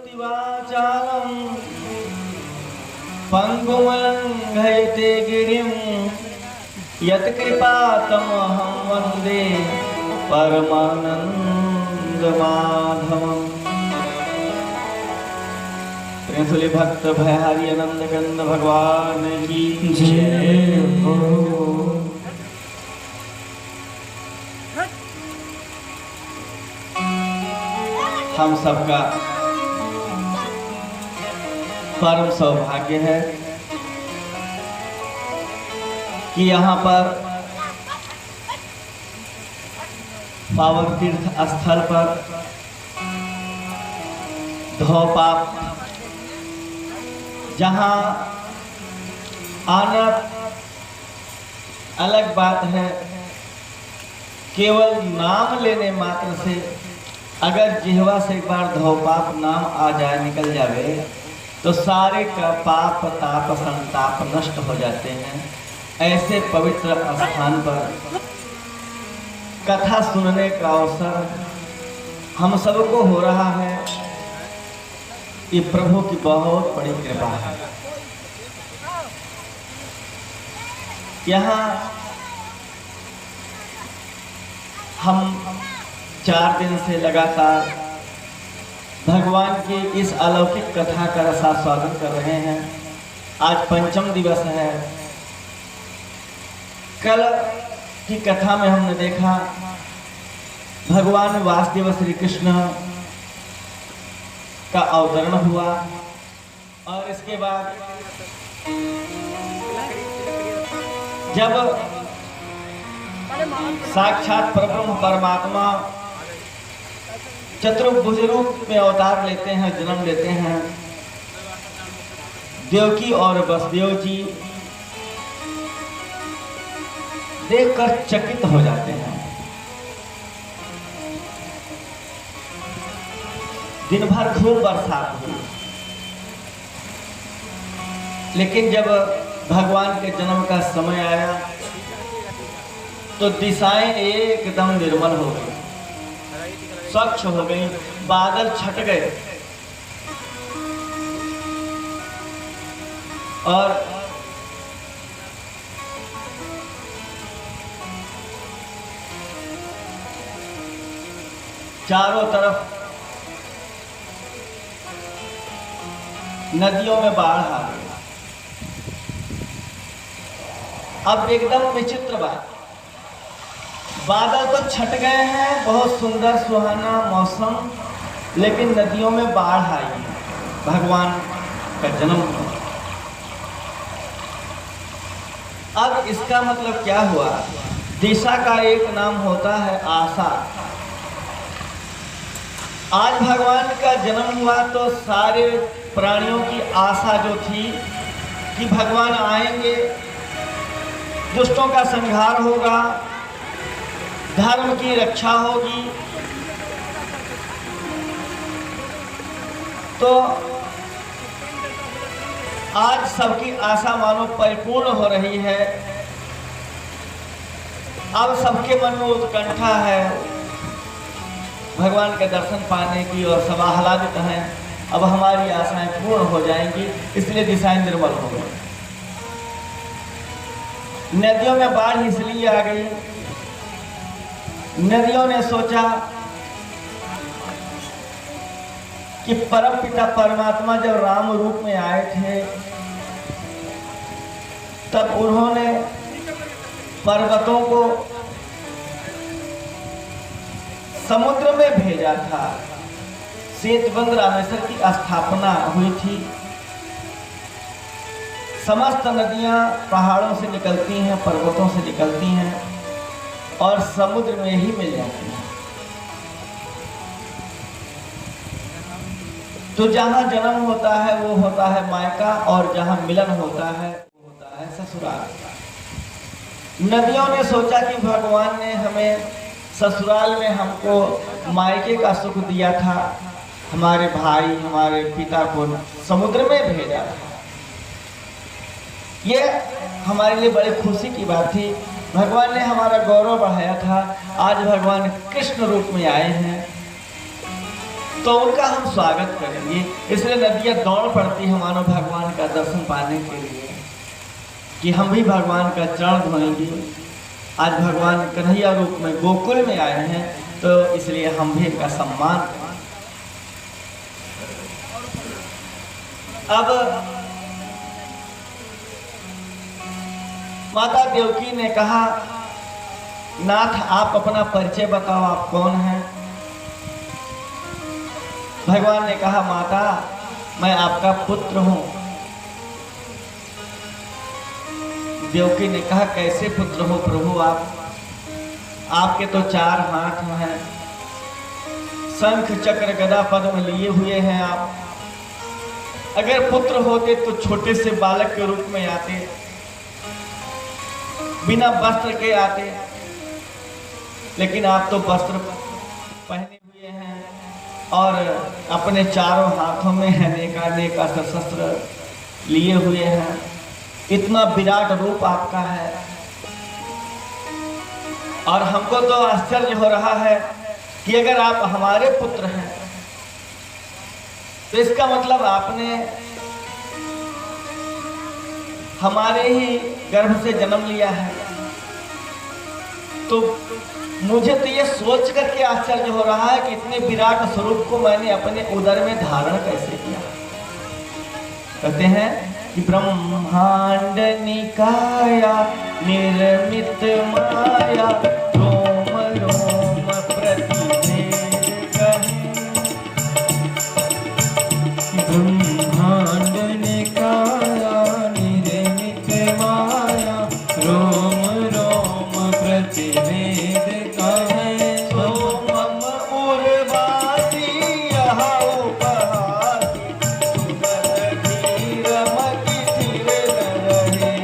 वाचालं पंगुमलंघयते गिरिं यत्कृपातमहं वन्दे परमानन्दमाधवम्। त्रिशूली भक्त भयहारी आनंद कंद भगवान की जय हो। हम सबका परम सौभाग्य है कि यहाँ पर पावन तीर्थ स्थल पर धो पाप जहाँ आना अलग बात है, केवल नाम लेने मात्र से अगर जिह्वा से एक बार धो पाप नाम आ जाए निकल जावे तो सारे का पाप ताप संताप नष्ट हो जाते हैं। ऐसे पवित्र स्थान पर कथा सुनने का अवसर हम सबको हो रहा है, ये प्रभु की बहुत बड़ी कृपा है। यहाँ हम 4 दिन से लगातार भगवान की इस अलौकिक कथा का रसास्वादन कर रहे हैं। आज पंचम दिवस है। कल की कथा में हमने देखा भगवान वासुदेव श्री कृष्ण का अवतरण हुआ और इसके बाद जब साक्षात परब्रह्म परमात्मा चतुर्भुज रूप में अवतार लेते हैं, जन्म लेते हैं, देवकी और वसुदेव जी देखकर चकित हो जाते हैं। दिन भर खूब बरसात हुई, लेकिन जब भगवान के जन्म का समय आया तो दिशाएं एकदम निर्मल हो गई, स्वच्छ हो गई, बादल छट गए और चारों तरफ नदियों में बाढ़ आ गई। अब एकदम विचित्र बात, बादल तो छट गए हैं, बहुत सुंदर सुहाना मौसम, लेकिन नदियों में बाढ़ आई है। भगवान का जन्म हुआ। अब इसका मतलब क्या हुआ? दिशा का एक नाम होता है आशा। आज भगवान का जन्म हुआ तो सारे प्राणियों की आशा जो थी कि भगवान आएंगे, दुष्टों का संहार होगा, धर्म की रक्षा होगी, तो आज सबकी आशा मानो परिपूर्ण हो रही है। अब सबके मन में उत्कंठा है भगवान के दर्शन पाने की और सब आह्लादित हैं। अब हमारी आशाएं पूर्ण हो जाएंगी, इसलिए दिशाएं निर्मल हो गई। नदियों में बाढ़ इसलिए आ गई, नदियों ने सोचा कि परम पिता परमात्मा जब राम रूप में आए थे तब उन्होंने पर्वतों को समुद्र में भेजा था। सेतुबंध रामेश्वर की स्थापना हुई थी। समस्त नदियां पहाड़ों से निकलती हैं, पर्वतों से निकलती हैं और समुद्र में ही मिल जाती हैं। तो जहां जन्म होता है वो होता है मायका, और जहां मिलन होता है वो होता है ससुराल। नदियों ने सोचा कि भगवान ने हमें ससुराल में हमको मायके का सुख दिया था, हमारे भाई हमारे पिता को समुद्र में भेजा था। ये हमारे लिए बड़ी खुशी की बात थी। भगवान ने हमारा गौरव बढ़ाया था। आज भगवान कृष्ण रूप में आए हैं तो उनका हम स्वागत करेंगे। इसलिए नदियाँ दौड़ पड़ती हैं मानो भगवान का दर्शन पाने के लिए कि हम भी भगवान का चरण धोएंगे। आज भगवान कन्हैया रूप में गोकुल में आए हैं, तो इसलिए हम भी इनका सम्मान करें। अब माता देवकी ने कहा, नाथ आप अपना परिचय बताओ, आप कौन हैं? भगवान ने कहा, माता मैं आपका पुत्र हूं। देवकी ने कहा, कैसे पुत्र हो प्रभु आप? आपके तो 4 हाथ हैं, शंख चक्र गदा पद्म लिए हुए हैं आप। अगर पुत्र होते तो छोटे से बालक के रूप में आते, बिना वस्त्र के आते, लेकिन आप तो वस्त्र पहने हुए हैं और अपने चारों हाथों में अनेक अस्त्र शस्त्र लिए हुए हैं। इतना विराट रूप आपका है और हमको तो आश्चर्य हो रहा है कि अगर आप हमारे पुत्र हैं तो इसका मतलब आपने हमारे ही गर्भ से जन्म लिया है। तो मुझे तो ये सोच करके आश्चर्य हो रहा है कि इतने विराट स्वरूप को मैंने अपने उदर में धारण कैसे किया। कहते हैं कि ब्रह्मांड निकाया निर्मित माया, रोम रोम प्रतिभेद कहे। ब्रह्मांड निकाया निर्मित माया, रोम रोम प्रतिभेद कहे। सोमम उर्वासी यह उपहासी, सुगत धीरमति धीर रहे।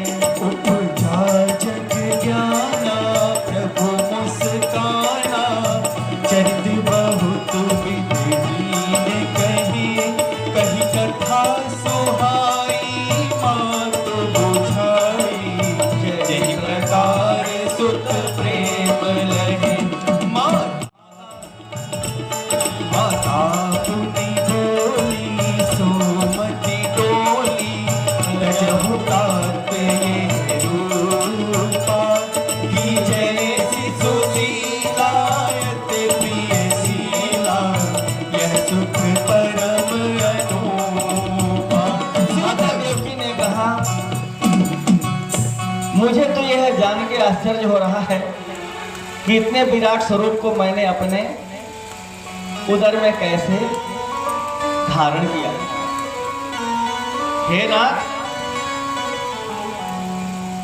उपजा जग ज्ञाना प्रभु मुस्काना, चरित बहुत विधिहीन कही। कही कथा सुहाई मात बुझाई, जय प्रकार सुत प्रेम लगे। माता पुति बोली सोमति डोली, लजहु तात ये रूपा। की जैसी सुशीला यति प्रिय शीला, यह सुख परम अनूपा। माता देवकी ने कहा, मुझे तो यह जान के आश्चर्य हो रहा है कि इतने विराट स्वरूप को मैंने अपने उदर में कैसे धारण किया। हे नाथ,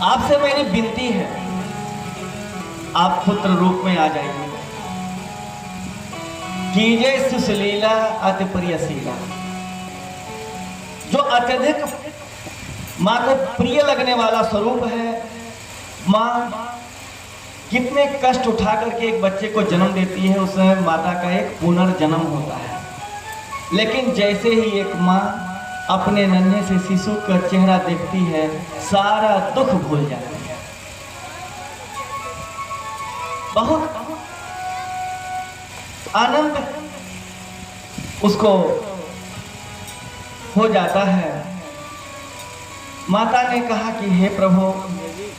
आपसे मेरी विनती है, आप पुत्र रूप में आ जाइए। कीजिए सुशीला अति प्रियशीला। जो अत्यधिक माँ को प्रिय लगने वाला स्वरूप है। माँ कितने कष्ट उठा करके एक बच्चे को जन्म देती है, उसमें माता का एक पुनर्जन्म होता है। लेकिन जैसे ही एक माँ अपने नन्हे से शिशु का चेहरा देखती है, सारा दुख भूल जाती है। बहुत आनंद उसको हो जाता है। माता ने कहा कि हे प्रभु,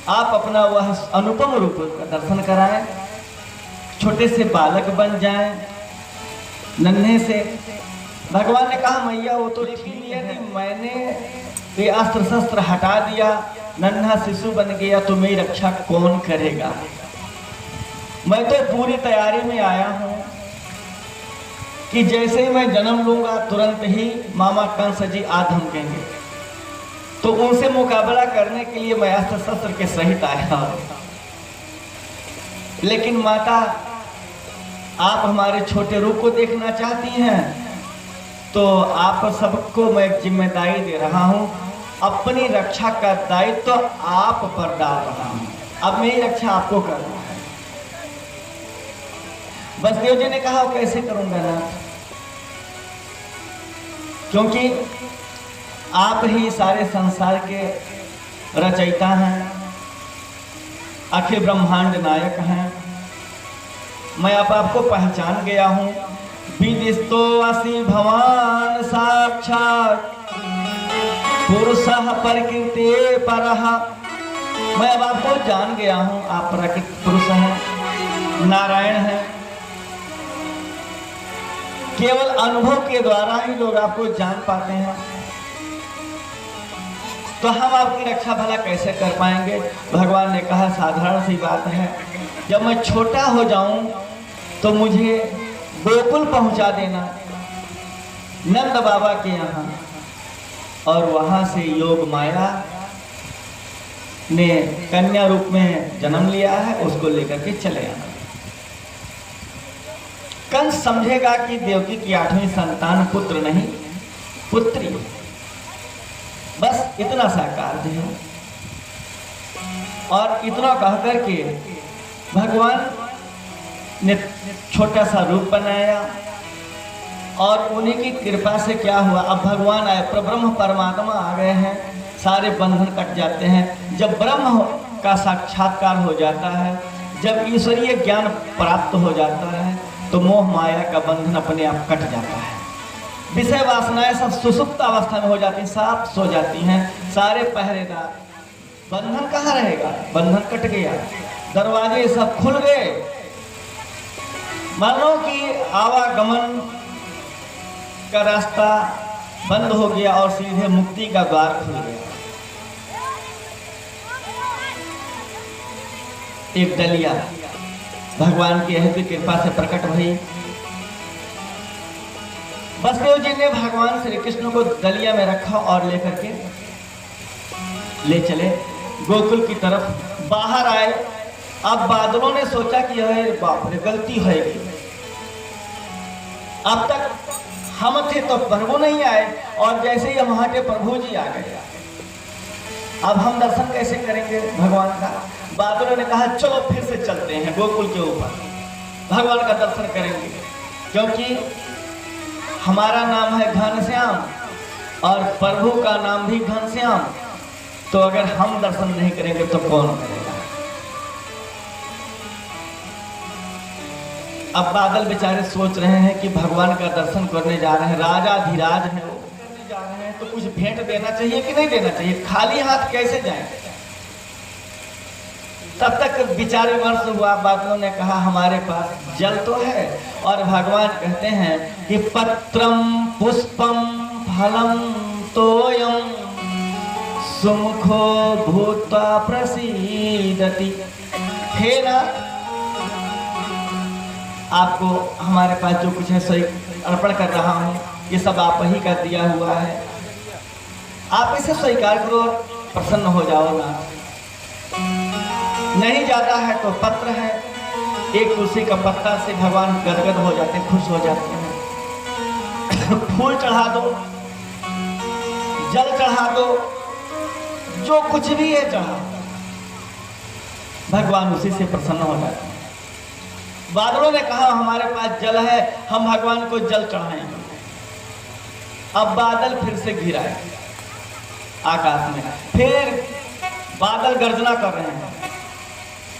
आप अपना वह अनुपम रूप का दर्शन कराएं, छोटे से बालक बन जाएं, नन्हे से। भगवान ने कहा, मैया वो तो ठीक है, मैंने ये अस्त्र शस्त्र हटा दिया, नन्हा शिशु बन गया, तो मेरी रक्षा कौन करेगा? मैं तो पूरी तैयारी में आया हूँ कि जैसे ही मैं जन्म लूंगा तुरंत ही मामा कंस जी आ धमकेंगे, तो उनसे मुकाबला करने के लिए मैं अस्त्र शस्त्र के सहित आया हूं। लेकिन माता, आप हमारे छोटे रूप को देखना चाहती हैं, तो आप सबको मैं एक जिम्मेदारी दे रहा हूं। अपनी रक्षा का दायित्व तो आप पर डाल रहा हूं। अब मेरी रक्षा आपको करना है। वसुदेव जी ने कहा, कैसे करूंगा नाथ? क्योंकि आप ही सारे संसार के रचयिता हैं, अखिल ब्रह्मांड नायक हैं। मैं अब आपको पहचान गया हूँ विदिस्तो असि भवान साक्षात पुरुषः प्रकृति परः। मैं अब आपको जान गया हूं, आप प्रकृति पुरुष हैं, नारायण हैं। केवल अनुभव के द्वारा ही लोग आपको जान पाते हैं, तो हम आपकी रक्षा भला कैसे कर पाएंगे। भगवान ने कहा साधारण सी बात है, जब मैं छोटा हो जाऊं तो मुझे गोकुल पहुंचा देना नंद बाबा के यहाँ, और वहां से योग माया ने कन्या रूप में जन्म लिया है, उसको लेकर के चले आना। कंस समझेगा कि देवकी की 8वीं संतान पुत्र नहीं पुत्री, बस इतना सा कार्य है। और इतना कह करके भगवान ने छोटा सा रूप बनाया, और उन्हीं की कृपा से क्या हुआ, अब भगवान आए, ब्रह्म परमात्मा आ गए हैं, सारे बंधन कट जाते हैं। जब ब्रह्म का साक्षात्कार हो जाता है, जब ईश्वरीय ज्ञान प्राप्त हो जाता है, तो मोह माया का बंधन अपने आप कट जाता है। विषय वासनाएं सब सुसुप्त अवस्था में हो जाती हैं, साफ सो जाती हैं। सारे पहरेदार, बंधन कहाँ रहेगा, बंधन कट गया, दरवाजे सब खुल गए, मानो कि आवागमन का रास्ता बंद हो गया और सीधे मुक्ति का द्वार खुल गया। एक डलिया भगवान की अहित कृपा से प्रकट हुई। वसुदेव जी ने भगवान श्री कृष्ण को डलिया में रखा और लेकर के ले चले गोकुल की तरफ। बाहर आए, अब बादलों ने सोचा कि यह बाप रे गलती होगी, अब तक हम थे तो प्रभु नहीं आए, और जैसे ही हम हटे प्रभु जी आ गए, अब हम दर्शन कैसे करेंगे भगवान का। बादलों ने कहा चलो फिर से चलते हैं गोकुल के ऊपर, भगवान का दर्शन करेंगे, क्योंकि हमारा नाम है घनश्याम और प्रभु का नाम भी घनश्याम, तो अगर हम दर्शन नहीं करेंगे तो कौन करेगा। अब बादल बेचारे सोच रहे हैं कि भगवान का दर्शन करने जा रहे हैं, राजा धीराज है वो, करने जा रहे हैं तो कुछ भेंट देना चाहिए कि नहीं देना चाहिए, खाली हाथ कैसे जाएं। तब तक विचार विमर्श हुआ, बादलों ने कहा हमारे पास जल तो है, और भगवान कहते हैं कि पत्रम पुष्पम फलम तोयम सुमुखो भूत्वा प्रसीदति। हे नाथ, आपको हमारे पास जो कुछ है सही अर्पण कर रहा हूँ, ये सब आप ही का दिया हुआ है, आप इसे स्वीकार करो, प्रसन्न हो जाओ ना। नहीं जाता है तो पत्र है, एक तुलसी का पत्ता से भगवान गदगद हो जाते हैं, खुश हो जाते हैं। फूल चढ़ा दो, जल चढ़ा दो, जो कुछ भी है चढ़ा, भगवान उसी से प्रसन्न हो जाते हैं। बादलों ने कहा हमारे पास जल है, हम भगवान को जल चढ़ाएंगे। अब बादल फिर से घिराए आकाश में, फिर बादल गर्जना कर रहे हैं।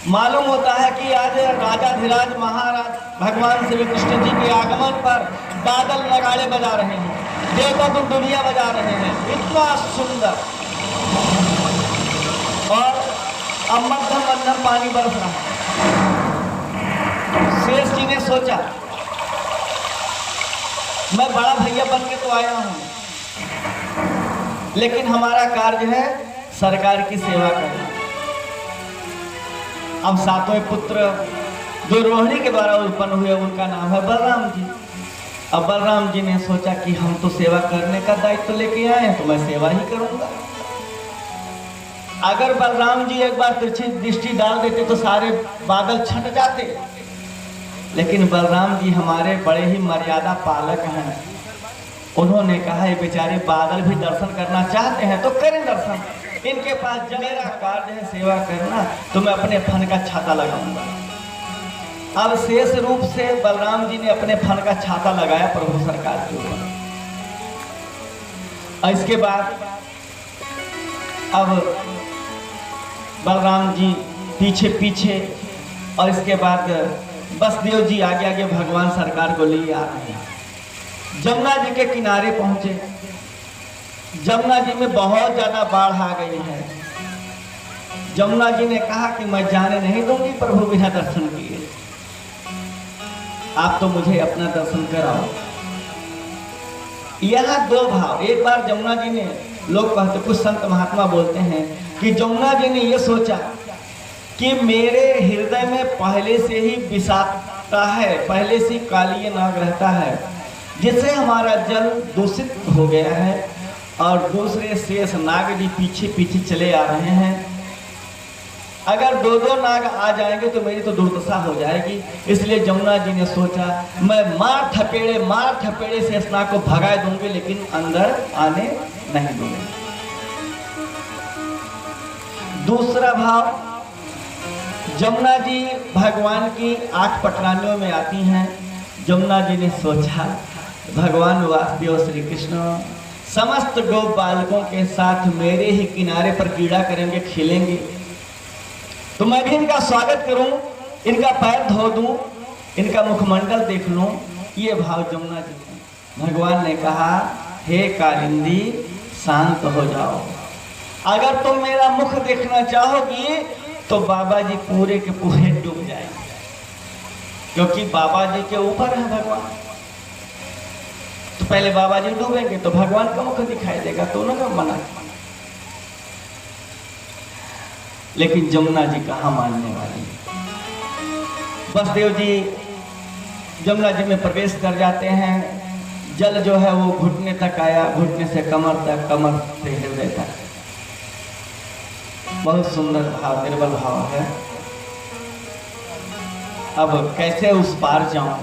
मालूम होता है कि आज राजाधिराज महाराज भगवान श्री कृष्ण जी के आगमन पर बादल नगाड़े बजा रहे हैं, देवता तो दुनिया बजा रहे हैं, इतना सुंदर, और अब मध्यम मध्यम पानी बरस रहा है। शेष जी ने सोचा मैं बड़ा भैया बन के तो आया हूं, लेकिन हमारा कार्य है सरकार की सेवा करना। अब सातवें पुत्र जो रोहिणी के द्वारा उत्पन्न हुए, उनका नाम है बलराम जी। अब बलराम जी ने सोचा कि हम तो सेवा करने का दायित्व लेके आए हैं, तो मैं सेवा ही करूंगा। अगर बलराम जी एक बार तिरछी दृष्टि डाल देते तो सारे बादल छट जाते, लेकिन बलराम जी हमारे बड़े ही मर्यादा पालक हैं। उन्होंने कहा ये बेचारे बादल भी दर्शन करना चाहते हैं तो करें दर्शन, इनके पास जब मेरा कार्य है सेवा करना, तो मैं अपने फन का छाता लगाऊंगा। अब शेष रूप से बलराम जी ने अपने फन का छाता लगाया प्रभु सरकार के ऊपर। इसके बाद अब बलराम जी पीछे पीछे, और इसके बाद बसदेव जी आगे आगे भगवान सरकार को लिए आ रहे हैं। जमुना जी के किनारे पहुंचे। जमुना जी में बहुत ज्यादा बाढ़ आ गई है। जमुना जी ने कहा कि मैं जाने नहीं दूंगी प्रभु बिना दर्शन किए, आप तो मुझे अपना दर्शन कराओ। यहाँ दो भाव, एक बार जमुना जी ने, लोग कहते, कुछ संत महात्मा बोलते हैं कि जमुना जी ने यह सोचा कि मेरे हृदय में पहले से ही विषाक्तता है, पहले से कालीय नाग रहता है, जिससे हमारा जल दूषित हो गया है और दूसरे शेष नाग जी पीछे पीछे चले आ रहे हैं। अगर दो दो नाग आ जाएंगे तो मेरी तो दुर्दशा हो जाएगी। इसलिए जमुना जी ने सोचा मैं मार थपेड़े से इस नाग को भगा दूंगी, लेकिन अंदर आने नहीं दूंगी। दूसरा भाव, जमुना जी भगवान की 8 पटरानियों में आती हैं। जमुना जी ने सोचा भगवान वासुदेव श्री कृष्ण समस्त गो बालकों के साथ मेरे ही किनारे पर क्रीड़ा करेंगे, खेलेंगे, तो मैं भी इनका स्वागत करूं, इनका पैर धो दूं, इनका मुखमंडल देख लूं। ये भाव जमुना जी ने। भगवान ने कहा हे कालिंदी शांत हो जाओ, अगर तुम मेरा मुख देखना चाहोगी तो बाबा जी पूरे के पूरे डूब जाएंगे, क्योंकि बाबा जी के ऊपर है भगवान। तो पहले बाबा जी डूबेंगे तो भगवान का मुख दिखाई देगा, तो उन्होंने मना। लेकिन जमुना जी कहाँ मानने वाली। बसदेव जी जमुना जी में प्रवेश कर जाते हैं। जल जो है वो घुटने तक आया, घुटने से कमर तक, कमर से हृदय तक। बहुत सुंदर भाव, निर्बल भाव है। अब कैसे उस पार जाऊं,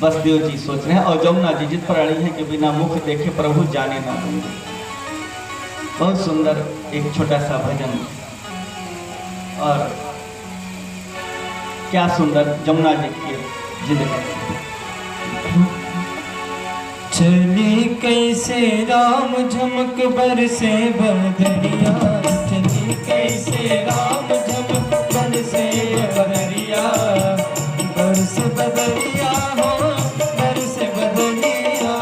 बसदेव जी सोच रहे हैं। और जमुना जी जिद पर अड़ी है कि बिना मुख देखे प्रभु जाने ना दूंगे। बहुत सुंदर एक छोटा सा भजन, और क्या सुंदर जमुना जी की जिद है। चली कैसे राम झमक बरसे बदरिया, चली कैसे राम झमक बरसे बदरिया, बरस बदरिया हो बरस बदरिया,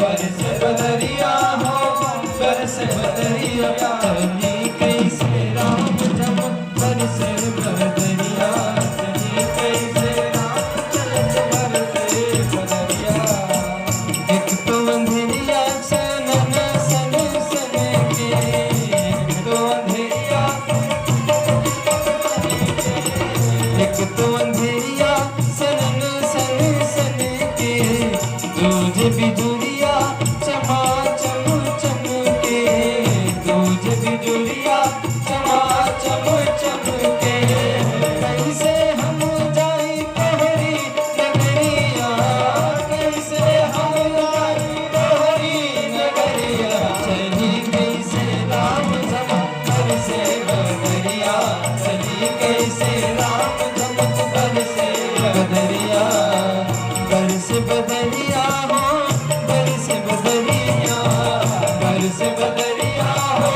बरस बदरिया हो बरस बदरिया, चली कैसे राम झमक बरसे बदरिया, चली कैसे राम झमक बरसे बदरिया। एक तो अंधेरिया सनन सन सन के, एक तो अंधेरिया, एक तो अंधेरिया सनन सन सन के, दूज बिजुलिया चमा चम चम के, दूज बिजुलिया चमा चम चम के। कैसे हम जाई तोहरी नगरिया, कैसे हम जाई तोहरी नगरिया, चली कैसे राम झमक बरसे बदरिया, चली कैसे राम झमक बरसे बदरिया, बरस बदरिया हो बरस बदरिया, बरस बदरिया हो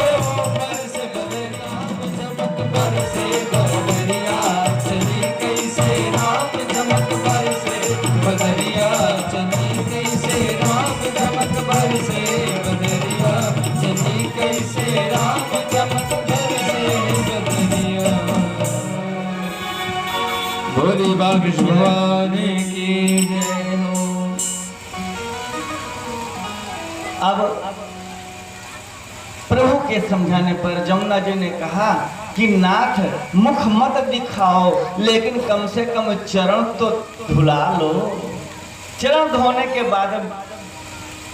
बरस बदरिया, झमक बरसे बदरिया, चली कैसे राम झमक बरसे बदरिया, चली कैसे राम झमक बरसे बदरिया, चली कैसे राम झमक बरसे बदरिया। भोले बाबा भगवान की जय हो। अब प्रभु के समझाने पर जमुना जी ने कहा कि नाथ मुख मत दिखाओ, लेकिन कम से कम चरण तो धुला लो। चरण धोने के बाद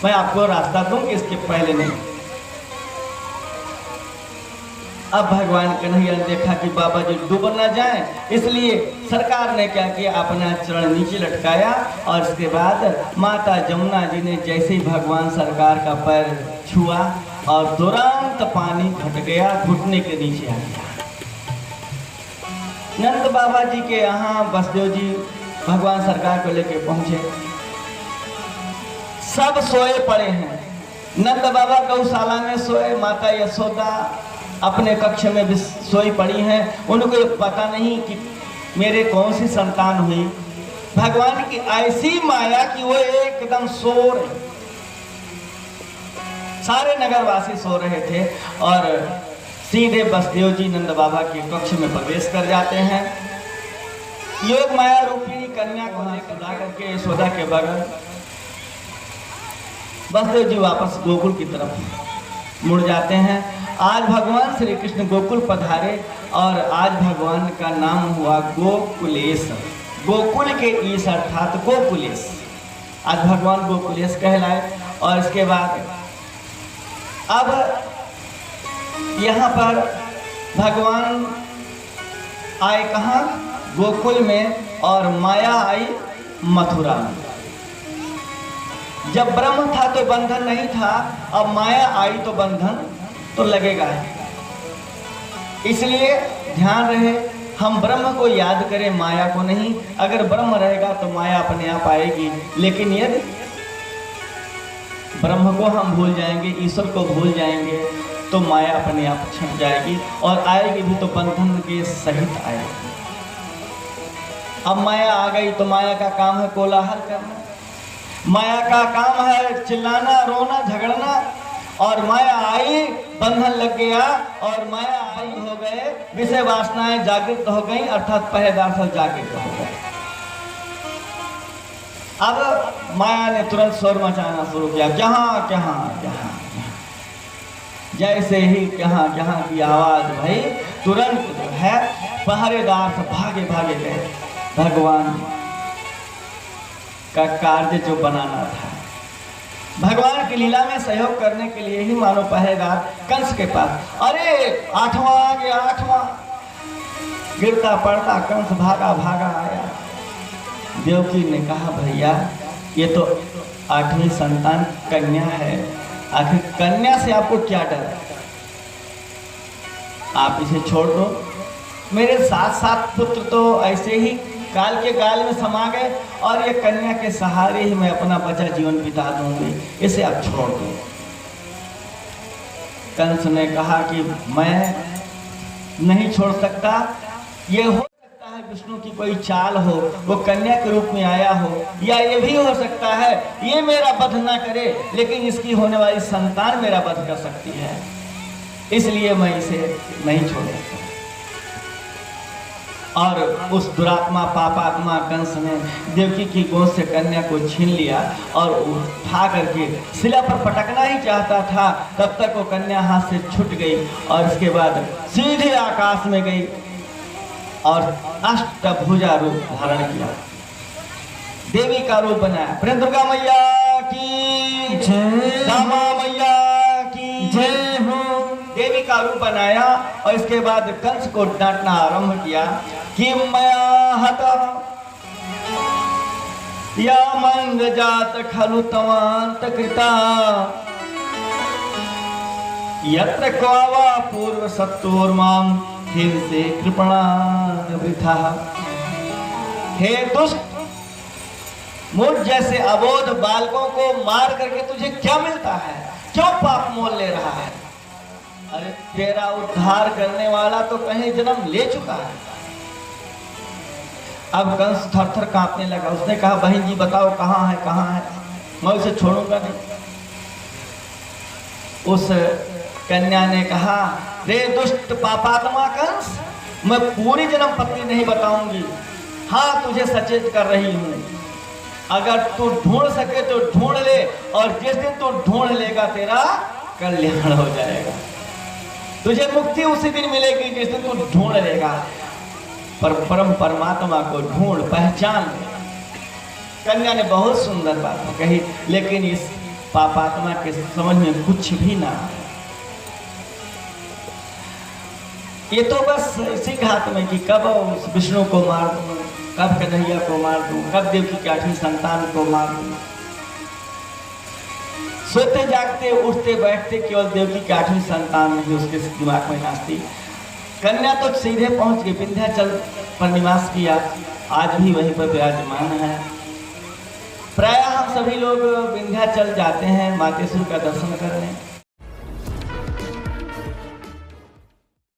मैं आपको रास्ता दूंगी, इसके पहले नहीं। अब भगवान कन्हैया ने देखा कि बाबा जी डूब न जाए, इसलिए सरकार ने क्या किया, अपना चरण नीचे लटकाया। और इसके बाद माता जमुना जी ने जैसे ही भगवान सरकार का पैर छुआ और तुरंत पानी घट गया, घुटने के नीचे आ गया। नंद बाबा जी के यहाँ बसदेव जी भगवान सरकार को लेके पहुंचे। सब सोए पड़े हैं। नंद बाबा गौशाला में सोए, माता यशोदा अपने कक्ष में भी सोई पड़ी हैं। उनको पता नहीं कि मेरे कौन सी संतान हुई। भगवान की ऐसी माया कि वो एकदम सो रहे, सारे नगरवासी सो रहे थे और सीधे बसदेव जी नंद बाबा के कक्ष में प्रवेश कर जाते हैं। योग माया रूपी कन्या को ला करके यशोदा के बगल बसदेव जी वापस गोकुल की तरफ मुड़ जाते हैं। आज भगवान श्री कृष्ण गोकुल पधारे और आज भगवान का नाम हुआ गोकुलेश। गोकुल के ईश अर्थात गोकुलेश, आज भगवान गोकुलेश कहलाए। और इसके बाद अब यहाँ पर भगवान आए कहाँ? गोकुल में, और माया आई मथुरा में। जब ब्रह्म था तो बंधन नहीं था, अब माया आई तो बंधन तो लगेगा ही। इसलिए ध्यान रहे, हम ब्रह्म को याद करें, माया को नहीं। अगर ब्रह्म रहेगा तो माया अपने आप आएगी, लेकिन यदि ब्रह्म को हम भूल जाएंगे, ईश्वर को भूल जाएंगे, तो माया अपने आप छट जाएगी और आएगी भी तो बंधन के सहित आएगी। अब माया आ गई तो माया का काम है कोलाहल करना, माया का काम है चिल्लाना, रोना, झगड़ना। और माया आई, बंधन लग गया, और माया आई हो गए, विषय वासनाएं जागृत हो गई, अर्थात पहरेदार सब जागृत हो गए। अब माया ने तुरंत शोर मचाना शुरू किया, जहां जहां जहां जैसे ही जहां जहां की आवाज भाई, तुरंत जो है पहरेदार सब भागे भागे गए। भगवान का कार्य जो बनाना था, भगवान की लीला में सहयोग करने के लिए ही मानो पहरेदार कंस के पास, अरे 8वां आ गया, 8वां। गिरता पड़ता कंस भागा भागा आया। देवकी ने कहा, भैया ये तो 8वीं संतान कन्या है, आखिर कन्या से आपको क्या डर है? आप इसे छोड़ दो। मेरे 7 पुत्र तो ऐसे ही काल के गाल में समा गए, और ये कन्या के सहारे ही मैं अपना बचा जीवन बिता दूंगी, इसे आप छोड़ दो। कंस ने कहा कि मैं नहीं छोड़ सकता। ये हो सकता है विष्णु की कोई चाल हो, वो कन्या के रूप में आया हो, या ये भी हो सकता है ये मेरा वध ना करे, लेकिन इसकी होने वाली संतान मेरा वध कर सकती है, इसलिए मैं इसे नहीं छोड़ सकता। और उस दुरात्मा पापात्मा कंस ने देवकी की गोद से कन्या को छीन लिया और उठा करके शिला पर पटकना ही चाहता था, तब तक वो कन्या हाथ से छूट गई और इसके बाद सीधे आकाश में गई और अष्टभुजा रूप धारण किया, देवी का रूप बनाया। प्रेम दुर्गा मैया की जय, रामा मैया की जय हो। देवी का रूप बनाया और इसके बाद कंस को डांटना आरंभ किया कि मया हता या मंग जात खलु तवांत कृता यत्र क्वावा पूर्व सत्तोर्माम हिंसे कृपणान वृथा। हे दुष्ट, मुझ जैसे अबोध बालकों को मार करके तुझे क्या मिलता है? क्यों पाप मोल ले रहा है? अरे तेरा उद्धार करने वाला तो कहीं जन्म ले चुका है। अब कंस थर थर कांपने लगा। उसने कहा, बहन जी बताओ कहाँ है, कहाँ है? मैं उसे छोड़ूंगा नहीं। उस कन्या ने कहा, रे दुष्ट पापात्मा कंस, मैं पूरी जन्म पत्नी नहीं बताऊंगी, हाँ तुझे सचेत कर रही हूं। अगर तू ढूंढ सके तो ढूंढ ले, और जिस दिन तू ढूंढ लेगा तेरा कल्याण हो जाएगा। तुझे मुक्ति उसी दिन मिलेगी जिस दिन तू ढूंढ लेगा। पर परम परमात्मा को ढूंढ पहचान। कन्या ने बहुत सुंदर बात कही, लेकिन इस पापात्मा के समझ में कुछ भी ना। ये तो बस इसी घात में कि कब उस विष्णु को मार दूं, कब कन्हैया को मार दूं, कब देवकी की 8वीं संतान को मार दूं। सोते जागते उठते बैठते केवल देवकी की 8वीं संतान ही उसके दिमाग में नाचती। कन्या तो सीधे पहुंच गई, विंध्याचल पर निवास किया, आज भी वहीं पर विराजमान है। प्रायः हम सभी लोग विंध्याचल जाते हैं मातेश्वर का दर्शन करने।